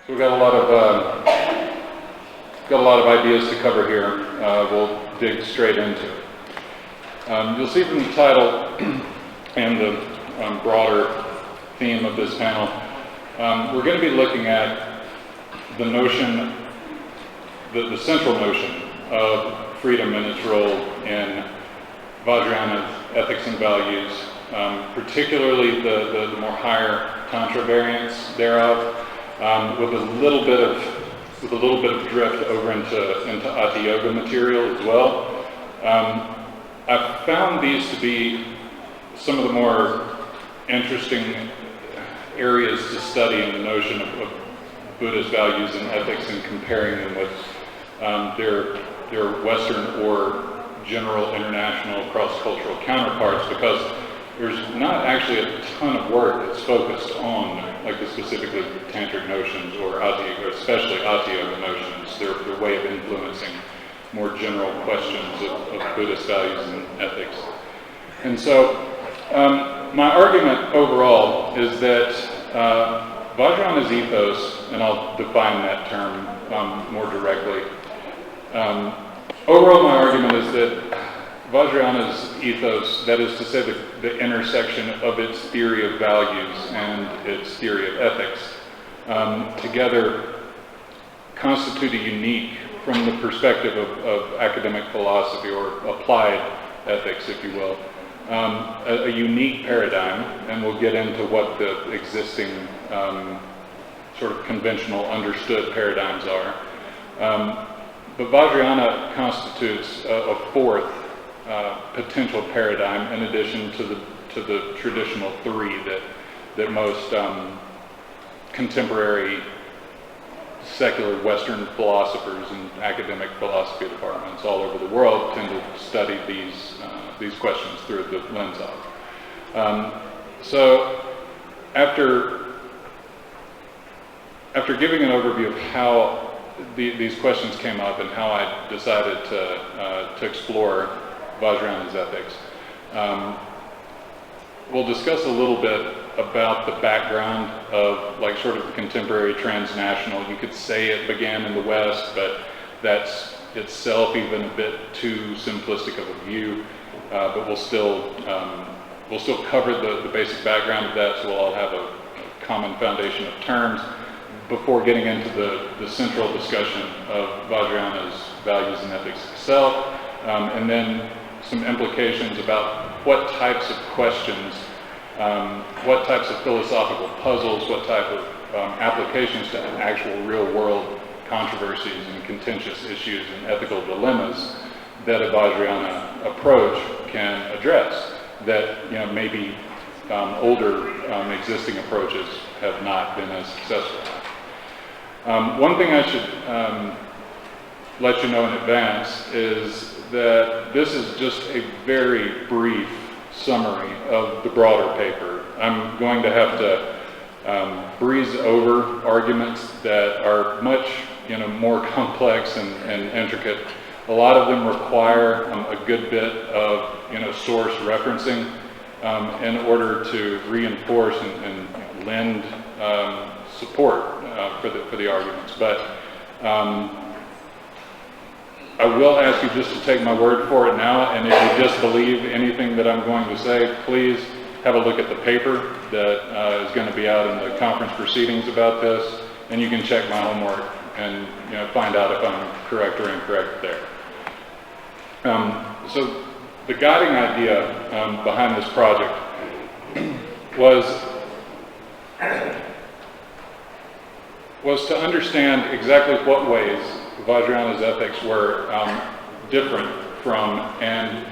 We've got a lot of ideas to cover here. We'll dig straight into it. You'll see from the title and the broader theme of this panel, we're going to be looking at the notion, the central notion of freedom and its role in Vajrayana's ethics and values, particularly the more higher Tantra variants thereof, with a little bit of drift over into Hatha Yoga material as well. I've found these to be some of the more interesting areas to study in the notion of Buddhist values and ethics, and comparing them with their Western or general international cross-cultural counterparts, because there's not actually a ton of work that's focused on like the specifically tantric notions or especially Hatha Yoga notions, their way of influencing more general questions of Buddhist values and ethics. And so my argument overall is that Vajrayana's ethos, and I'll define that term more directly. Overall, my argument is that Vajrayana's ethos, that is to say the intersection of its theory of values and its theory of ethics, together constitute a unique, from the perspective of academic philosophy or applied ethics, if you will, a unique paradigm, and we'll get into what the existing sort of conventional understood paradigms are. But Vajrayana constitutes a fourth potential paradigm, in addition to the traditional three that most contemporary secular Western philosophers and academic philosophy departments all over the world tend to study these questions through the lens of. So after giving an overview of how these questions came up and how I decided to explore Vajrayana's ethics, we'll discuss a little bit about the background of like sort of the contemporary transnational. You could say it began in the West, but that's itself even a bit too simplistic of a view. But we'll still cover the basic background of that, so we'll all have a common foundation of terms before getting into the central discussion of Vajrayana's values and ethics itself, and then some implications about what types of questions, what types of philosophical puzzles, what type of applications to actual real-world controversies and contentious issues and ethical dilemmas that a Vajrayana approach can address that maybe older existing approaches have not been as successful. One thing I should let you know in advance is that this is just a very brief summary of the broader paper. I'm going to have to breeze over arguments that are much more complex and intricate. A lot of them require a good bit of source referencing in order to reinforce and lend support for the arguments. But I will ask you just to take my word for it now, and if you disbelieve anything that I'm going to say, please have a look at the paper that is going to be out in the conference proceedings about this, and you can check my homework and find out if I'm correct or incorrect there. So the guiding idea behind this project was to understand exactly what ways Vajrayana's ethics were different from and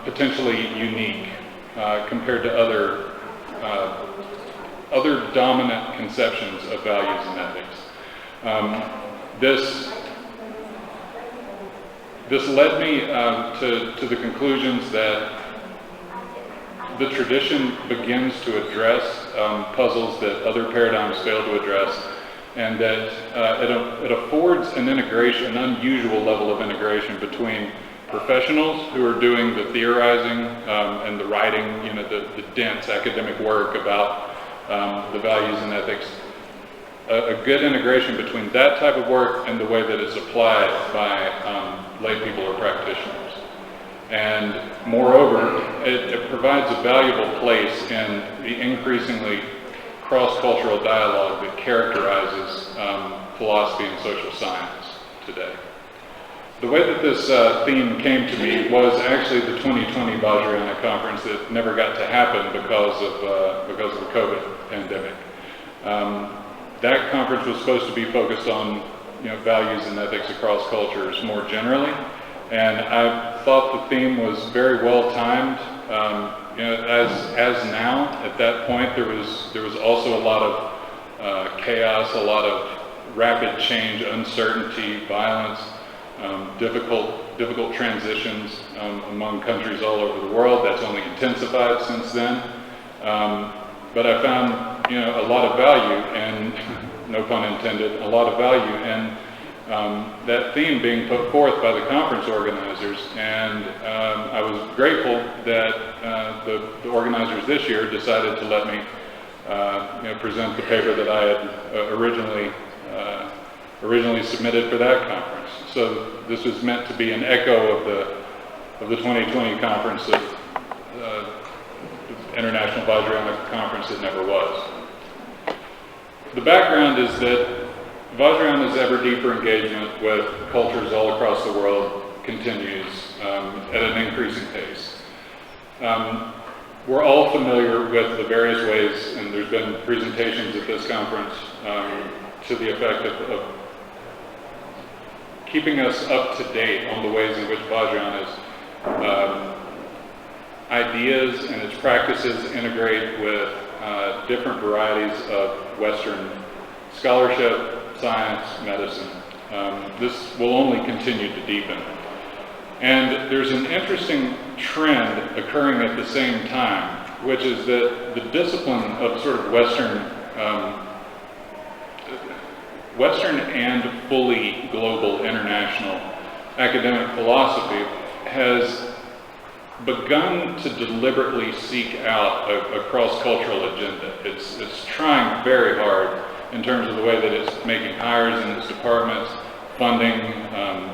potentially unique compared to other dominant conceptions of values and ethics. This led me to the conclusions that the tradition begins to address puzzles that other paradigms fail to address, and that it affords an integration, an unusual level of integration between professionals who are doing the theorizing and the writing, the dense academic work about the values and ethics, a good integration between that type of work and the way that it's applied by lay people or practitioners. And moreover, it provides a valuable place in the increasingly cross-cultural dialogue that characterizes philosophy and social science today. The way that this theme came to me was actually the 2020 Vajrayana conference that never got to happen because of the COVID pandemic. That conference was supposed to be focused on values and ethics across cultures more generally, and I thought the theme was very well timed. As now at that point there was also a lot of chaos, a lot of rapid change, uncertainty, violence, difficult transitions among countries all over the world. That's only intensified since then. But I found a lot of value, and no pun intended, a lot of value in that theme being put forth by the conference organizers, and I was grateful that the organizers this year decided to let me present the paper that I had originally submitted for that conference. So this was meant to be an echo of the 2020 conference of International Vajrayana Conference that never was. The background is that Vajrayana's ever deeper engagement with cultures all across the world continues at an increasing pace. We're all familiar with the various ways, and there's been presentations at this conference to the effect of keeping us up to date on the ways in which Vajrayana's ideas and its practices integrate with different varieties of Western scholarship, science, medicine. This will only continue to deepen. And there's an interesting trend occurring at the same time, which is that the discipline of sort of Western and fully global international academic philosophy has begun to deliberately seek out a cross-cultural agenda. It's trying very hard in terms of the way that it's making hires in its departments, funding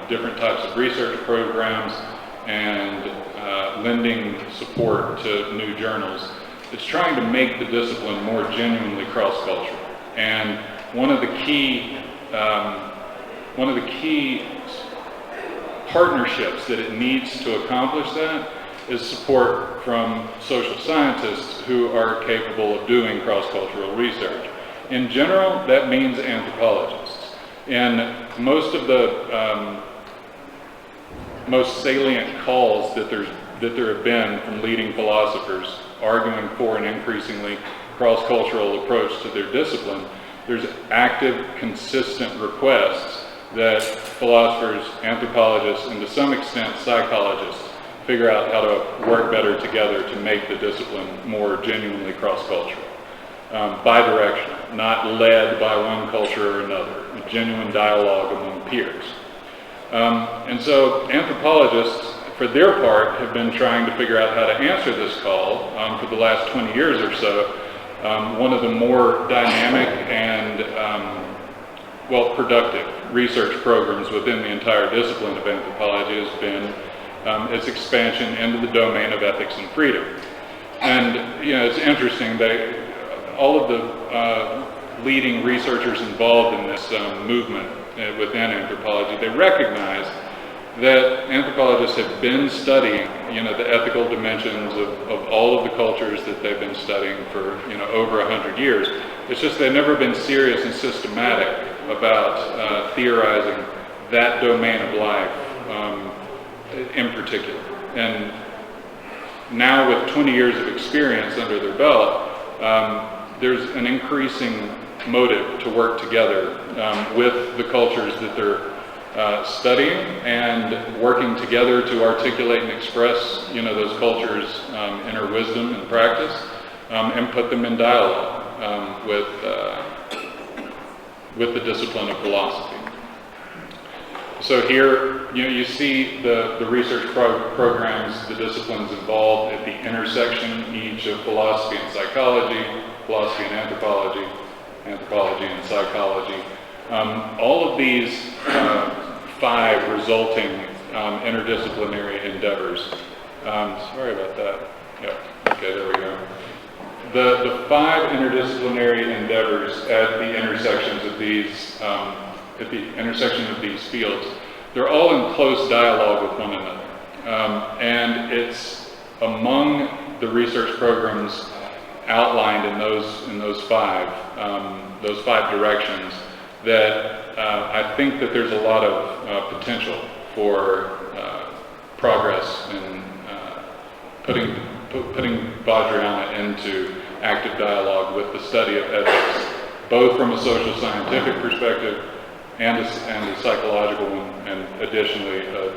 different types of research programs, and lending support to new journals. It's trying to make the discipline more genuinely cross-cultural. And one of the key partnerships that it needs to accomplish that is support from social scientists who are capable of doing cross-cultural research. In general, that means anthropologists. And most of the most salient calls that there have been from leading philosophers arguing for an increasingly cross-cultural approach to their discipline, there's active, consistent requests that philosophers, anthropologists, and to some extent psychologists figure out how to work better together to make the discipline more genuinely cross-cultural. Bi-directional, not led by one culture or another, a genuine dialogue among peers. And so anthropologists, for their part, have been trying to figure out how to answer this call for the last 20 years or so. One of the more dynamic and productive research programs within the entire discipline of anthropology has been its expansion into the domain of ethics and freedom. And it's interesting that all of the leading researchers involved in this movement within anthropology, they recognize that anthropologists have been studying, the ethical dimensions of all of the cultures that they've been studying for, over 100 years. It's just they've never been serious and systematic about theorizing that domain of life in particular. And now with 20 years of experience under their belt, there's an increasing motive to work together with the cultures that they're studying and working together to articulate and express, those cultures' inner wisdom and practice, and put them in dialogue with the discipline of philosophy. So here, you see the research programs, the disciplines involved at the intersection each of philosophy and psychology, philosophy and anthropology, anthropology, and psychology. All of these 5 resulting interdisciplinary endeavors. Sorry about that. Yep. Okay, there we go. The 5 interdisciplinary endeavors at the intersections of these fields, they're all in close dialogue with one another, and it's among the research programs outlined in those 5 directions that I think that there's a lot of potential for progress in putting Vajrayana into active dialogue with the study of ethics, both from a social scientific perspective and a psychological one, and additionally a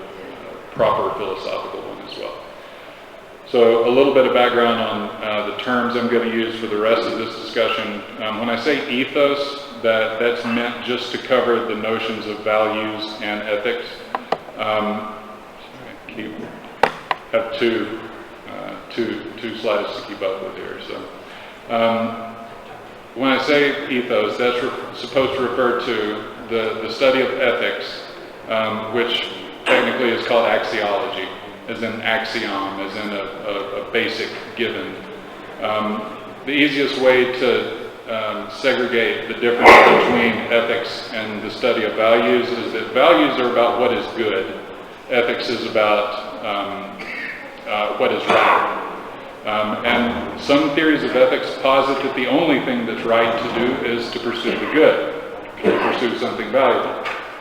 proper philosophical one as well. So a little bit of background on the terms I'm going to use for the rest of this discussion. When I say ethos, that's meant just to cover the notions of values and ethics. Have two slides to keep up with here. So when I say ethos, that's supposed to refer to the study of ethics, which technically is called axiology, as in axiom, as in a basic given. The easiest way to segregate the difference between ethics and the study of values is that values are about what is good. Ethics is about what is right. And some theories of ethics posit that the only thing that's right to do is to pursue the good, to pursue something valuable.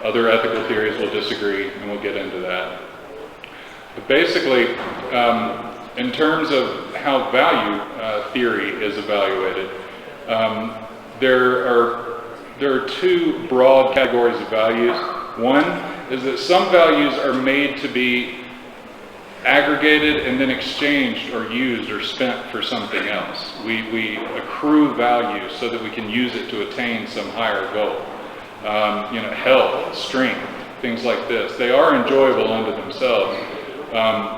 Other ethical theories will disagree, and we'll get into that. But basically, in terms of how value theory is evaluated, there are 2 broad categories of values. One is that some values are made to be aggregated and then exchanged or used or spent for something else. We accrue value so that we can use it to attain some higher goal. Health, strength, things like this. They are enjoyable unto themselves.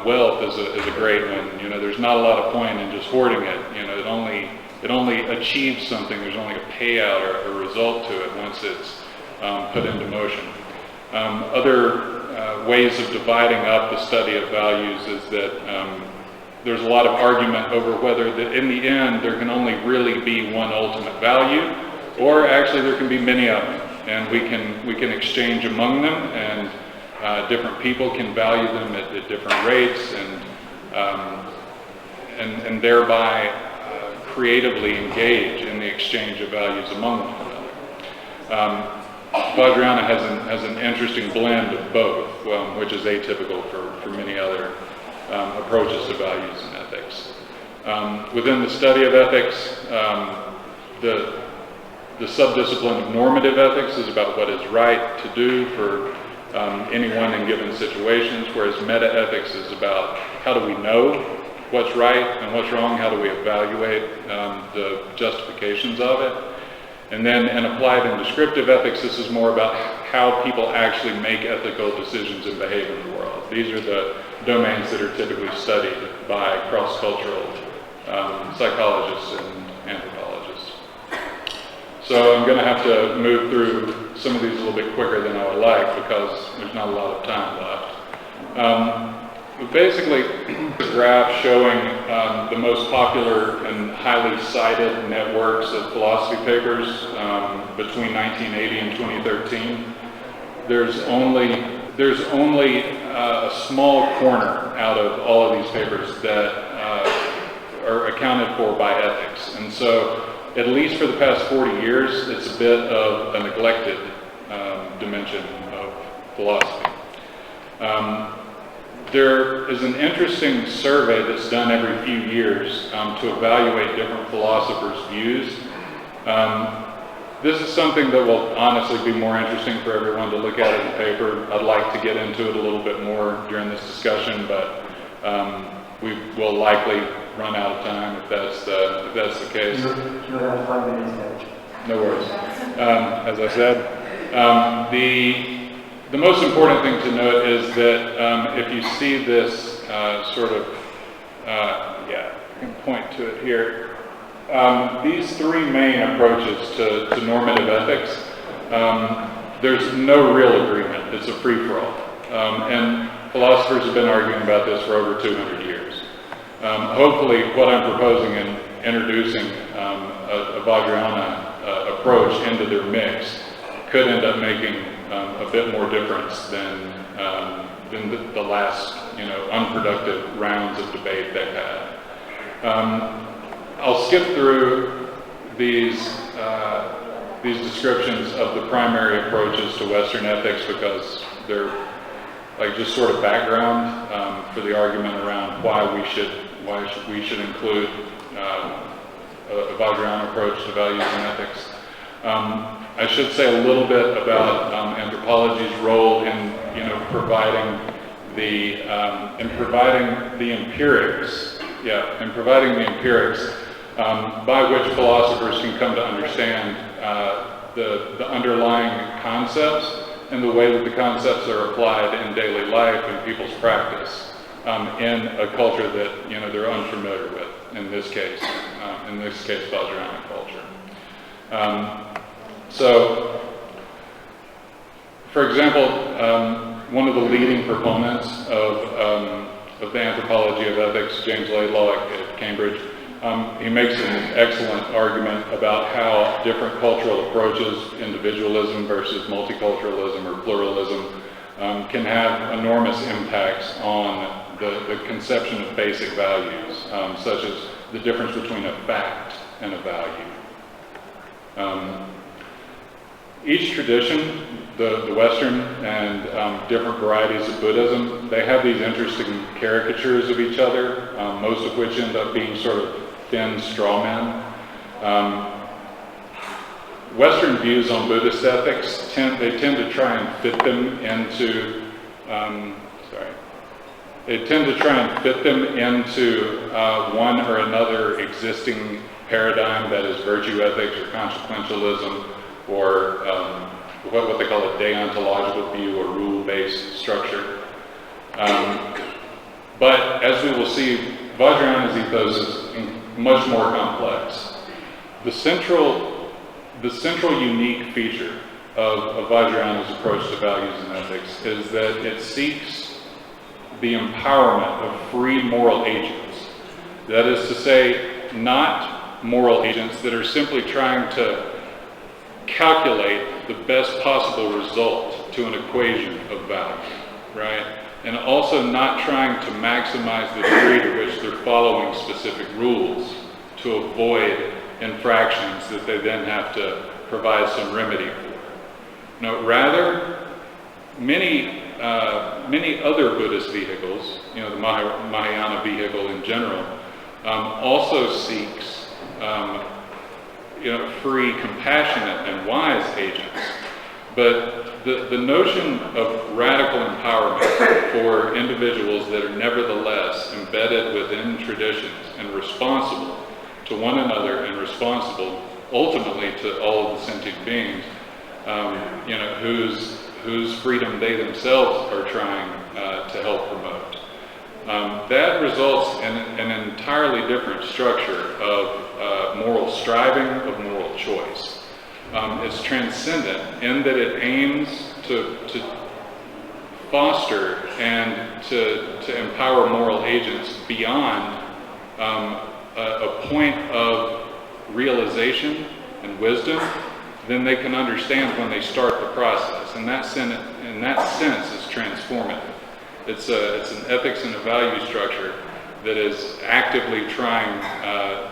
Wealth is a great one. There's not a lot of point in just hoarding it. It only achieves something. There's only a payout or a result to it once it's put into motion. Other ways of dividing up the study of values is that there's a lot of argument over whether in the end there can only really be one ultimate value, or actually there can be many of them, and we can exchange among them, and different people can value them at different rates, and thereby creatively engage in the exchange of values among one another. Vajrayana has an interesting blend of both, which is atypical for many other approaches to values and ethics. Within the study of ethics, the subdiscipline of normative ethics is about what is right to do for anyone in given situations, whereas meta-ethics is about how do we know what's right and what's wrong, how do we evaluate the justifications of it. And then in applied and descriptive ethics, this is more about how people actually make ethical decisions and behave in the world. These are the domains that are typically studied by cross-cultural psychologists and anthropologists. So I'm going to have to move through some of these a little bit quicker than I would like because there's not a lot of time left. But basically, a graph showing the most popular and highly cited networks of philosophy papers between 1980 and 2013. There's only a small corner out of all of these papers that are accounted for by ethics. And so, at least for the past 40 years, it's a bit of a neglected dimension of philosophy. There is an interesting survey that's done every few years to evaluate different philosophers' views. This is something that will honestly be more interesting for everyone to look at in the paper. I'd like to get into it a little bit more during this discussion, but we will likely run out of time if that's the case. You have 5 minutes left. No worries. As I said, the most important thing to note is that if you see this I can point to it here. These three main approaches to normative ethics, there's no real agreement. It's a free-for-all. And philosophers have been arguing about this for over 200 years. Hopefully, what I'm proposing in introducing a Vajrayana approach into their mix could end up making a bit more difference than the last, unproductive rounds of debate they've had. I'll skip through these descriptions of the primary approaches to Western ethics because they're like just sort of background for the argument around why we should include a Vajrayana approach to values and ethics. I should say a little bit about anthropology's role in providing the empirics. In providing the empirics by which philosophers can come to understand the underlying concepts and the way that the concepts are applied in daily life and people's practice in a culture that they're unfamiliar with. In this case, Vajrayana culture. So, for example, one of the leading proponents of the anthropology of ethics, James Laidlaw at Cambridge, he makes an excellent argument about how different cultural approaches, individualism versus multiculturalism or pluralism, can have enormous impacts on the conception of basic values, such as the difference between a fact and a value. Each tradition, the Western and different varieties of Buddhism, they have these interesting caricatures of each other, most of which end up being sort of thin straw men. Western views on Buddhist ethics tend to try and fit them into one or another existing paradigm, that is virtue ethics or consequentialism, or what they call a deontological view or rule-based structure. But as we will see, Vajrayana's ethos is much more complex. The central unique feature of Vajrayana's approach to values and ethics is that it seeks the empowerment of free moral agents. That is to say, not moral agents that are simply trying to calculate the best possible result to an equation of value, right? And also not trying to maximize the degree to which they're following specific rules to avoid infractions that they then have to provide some remedy for. No, rather, many other Buddhist vehicles, the Mahayana vehicle in general, also seeks free, compassionate, and wise agents. But the notion of radical empowerment for individuals that are nevertheless embedded within traditions and responsible to one another and responsible ultimately to all of the sentient beings, whose freedom they themselves are trying to help promote. That results in an entirely different structure of moral striving, of moral choice. It's transcendent in that it aims to foster and to empower moral agents beyond a point of realization and wisdom than they can understand when they start the process. In that sense, it's transformative. It's an ethics and a value structure that is actively trying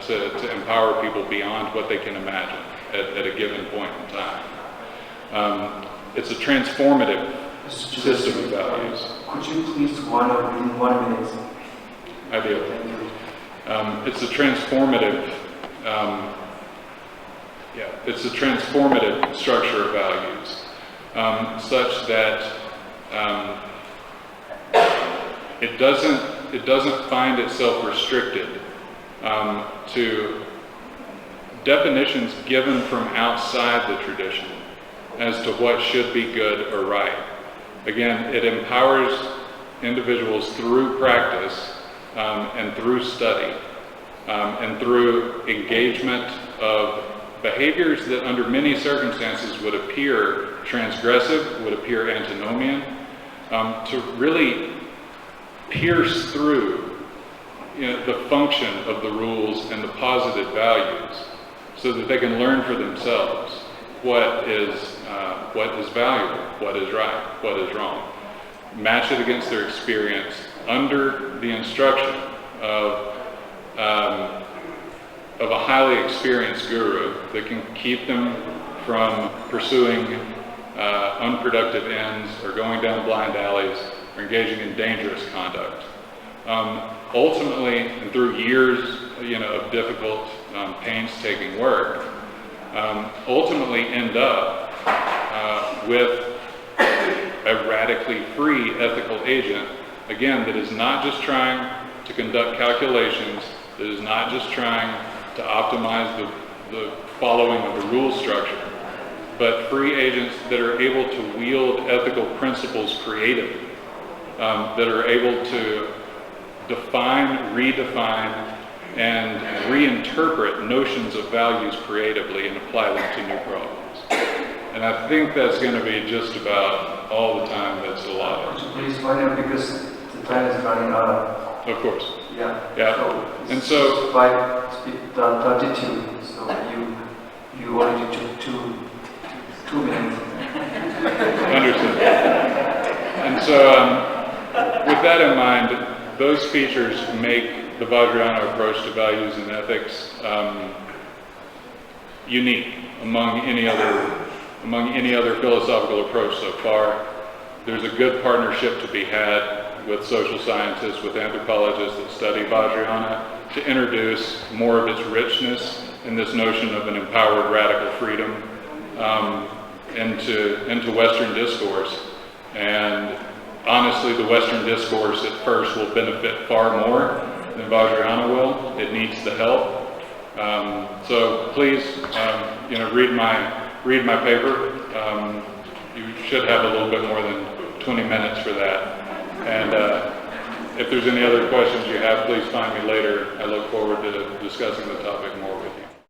to empower people beyond what they can imagine at a given point in time. It's a transformative system of values. Could you please in 1 minute? I do. It's a transformative. It's a transformative structure of values, such that it doesn't find itself restricted to definitions given from outside the tradition as to what should be good or right. Again, it empowers individuals through practice and through study and through engagement of behaviors that under many circumstances would appear transgressive, would appear antinomian, to really pierce through the function of the rules and the positive values so that they can learn for themselves what is valuable, what is right, what is wrong. Match it against their experience under the instruction of a highly experienced guru that can keep them from pursuing unproductive ends or going down blind alleys or engaging in dangerous conduct. Ultimately, and through years of difficult, painstaking work, ultimately end up with a radically free ethical agent, again, that is not just trying to conduct calculations, that is not just trying to optimize the following of the rule structure, but free agents that are able to wield ethical principles creatively, that are able to define, redefine, and reinterpret notions of values creatively and apply them to new problems. And I think that's going to be just about all the time that's allotted. Please wind up because the time is running out. Of course. Yeah. Yeah. So, 5:32. So you already took two minutes. Understood. And so, with that in mind, those features make the Vajrayana approach to values and ethics unique among any other philosophical approach so far. There's a good partnership to be had with social scientists, with anthropologists that study Vajrayana to introduce more of its richness in this notion of an empowered radical freedom into Western discourse. And honestly, the Western discourse at first will benefit far more than Vajrayana will. It needs the help. So please, read my paper. You should have a little bit more than 20 minutes for that. And if there's any other questions you have, please find me later. I look forward to discussing the topic more with you.